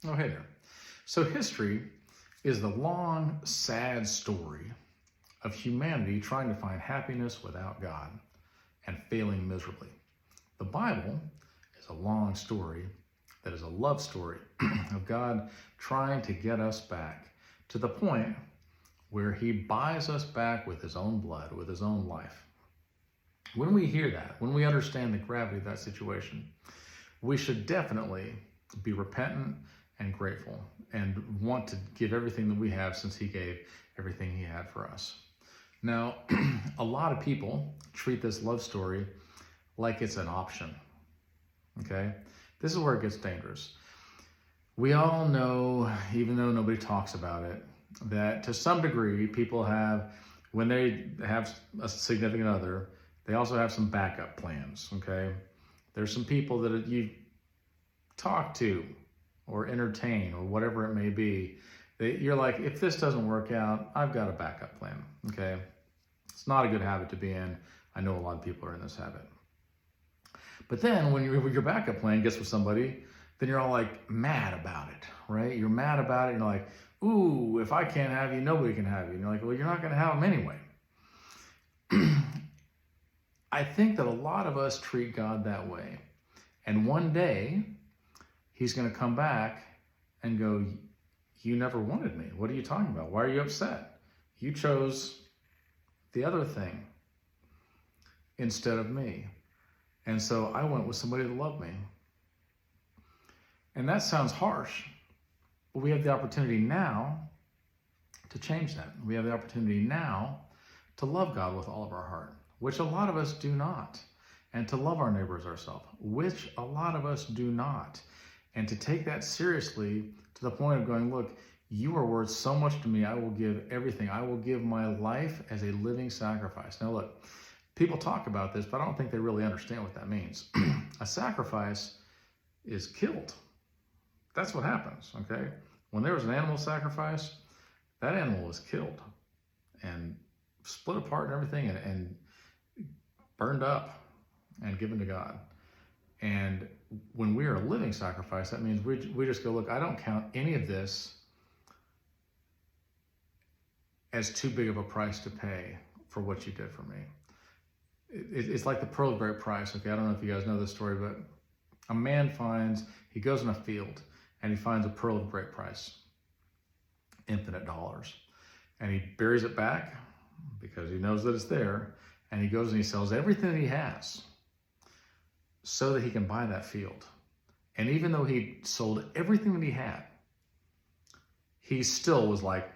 Oh, hey there. So history is the long, sad story of humanity trying to find happiness without God and failing miserably. The Bible is a long story that is a love story of God trying to get us back to the point where he buys us back with his own blood, with his own life. When we hear that, when we understand the gravity of that situation, we should definitely be repentant and grateful and want to give everything that we have, since he gave everything he had for us. Now, a lot of people treat this love story like it's an option, okay? This is where it gets dangerous. We all know, even though nobody talks about it, that to some degree people have, when they have a significant other, they also have some backup plans, okay? There's some people that you talk to or entertain or whatever it may be. You're like, if this doesn't work out, I've got a backup plan, okay? It's not a good habit to be in. I know a lot of people are in this habit. But then when your backup plan gets with somebody, then you're all like mad about it, right? You're mad about it. And you're like, ooh, if I can't have you, nobody can have you. And you're like, well, you're not going to have them anyway. I think that a lot of us treat God that way. And one day, he's going to come back and go, you never wanted me. What are you talking about? Why are you upset? You chose the other thing instead of me. And so I went with somebody that loved me. And that sounds harsh, but we have the opportunity now to change that. We have the opportunity now to love God with all of our heart, which a lot of us do not, and to love our neighbors ourselves, which a lot of us do not, and to take that seriously to the point of going, look, you are worth so much to me, I will give everything. I will give my life as a living sacrifice. Now look, people talk about this, but I don't think they really understand what that means. A sacrifice is killed. That's what happens, okay? When there was an animal sacrifice, that animal was killed and split apart and everything and burned up and given to God. And when we are a living sacrifice, that means we just go, look, I don't count any of this as too big of a price to pay for what you did for me. It's like the pearl of great price, okay? I don't know if you guys know this story, but a man he goes in a field and he finds a pearl of great price, infinite dollars. And he buries it back because he knows that it's there. And he goes and he sells everything that he has so that he can buy that field. And even though he sold everything that he had, he still was like,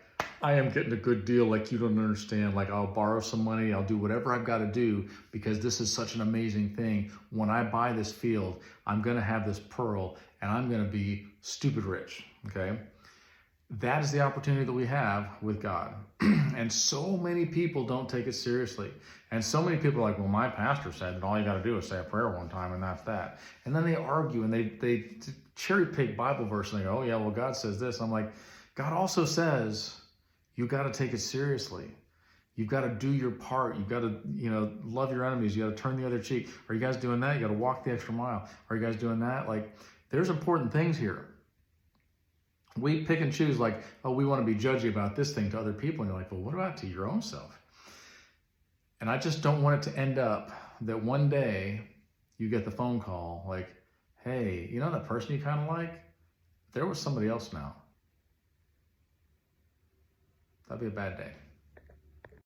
I am getting a good deal, like you don't understand. Like, I'll borrow some money, I'll do whatever I've got to do because this is such an amazing thing. When I buy this field, I'm going to have this pearl and I'm going to be stupid rich, okay? That is the opportunity that we have with God. And so many people don't take it seriously. And so many people are like, well, my pastor said that all you got to do is say a prayer one time and that's that. And then they argue and they cherry pick Bible verse and they go, oh yeah, well, God says this. I'm like, God also says you got to take it seriously. You've got to do your part. You've got to, love your enemies. You got to turn the other cheek. Are you guys doing that? You got to walk the extra mile. Are you guys doing that? Like, there's important things here. We pick and choose like, oh, we want to be judgy about this thing to other people. And you're like, well, what about to your own self? And I just don't want it to end up that one day you get the phone call like, hey, you know that person you kind of like? There was somebody else now. That'd be a bad day.